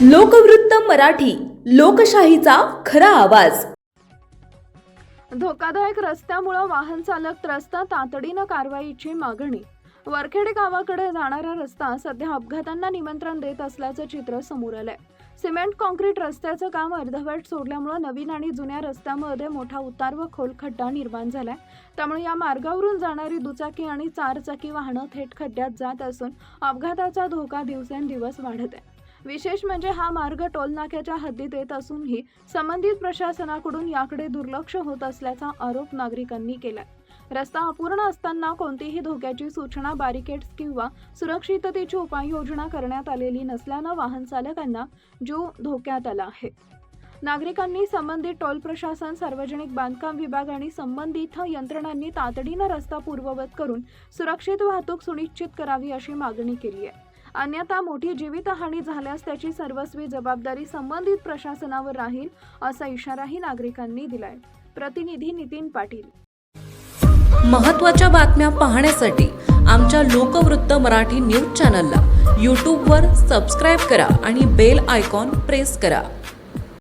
लोकवृत्त मराठी, लोकशाहीचा खरा आवाज। धोकादायक रस्त्यामुळे वाहन चालक त्रस्त, तातडीनं कारवाईची मागणी। वरखेडे गावाकडे जाणारा रस्ता सध्या अपघातांना निमंत्रण देत असल्याचं चित्र समोर आलंय। सिमेंट काँक्रीट रस्त्याचं काम अर्धवट सोडल्यामुळे नवीन आणि जुन्या रस्त्यामध्ये मोठा उतार व खोल खड्डा निर्माण झालाय। त्यामुळे या मार्गावरून जाणारी दुचाकी आणि चारचाकी वाहनं थेट खड्ड्यात जात असून अपघाताचा धोका दिवसेंदिवस वाढत आहे। विशेष म्हणजे हा मार्ग टोलनाक्याच्या हद्दीत येत असूनही संबंधित प्रशासनाकडून याकडे दुर्लक्ष होत असल्याचा आरोप नागरिकांनी केलाय। रस्ता अपूर्ण असताना कोणतीही धोक्याची सूचना, बॅरिकेड्स किंवा सुरक्षिततेची उपाययोजना करण्यात आलेली नसल्यानं वाहन चालकांना जीव धोक्यात आला आहे। नागरिकांनी संबंधित टोल प्रशासन, सार्वजनिक बांधकाम विभाग आणि संबंधित यंत्रणांनी तातडीनं रस्ता पूर्ववत करून सुरक्षित वाहतूक सुनिश्चित करावी अशी मागणी केली आहे। अन्यथा मोठी जीवितहानी झाल्यास त्याची सर्वस्वी जबाबदारी संबंधित प्रशासनावर राहील असा इशाराही नागरिकांनी दिलाय। प्रतिनिधी नितीन पाटील। महत्त्वाच्या बातम्या पाहण्यासाठी आमच्या लोकवृत्त मराठी न्यूज चॅनलला यूट्यूबवर सबस्क्राईब करा आणि बेल आयकॉन प्रेस करा।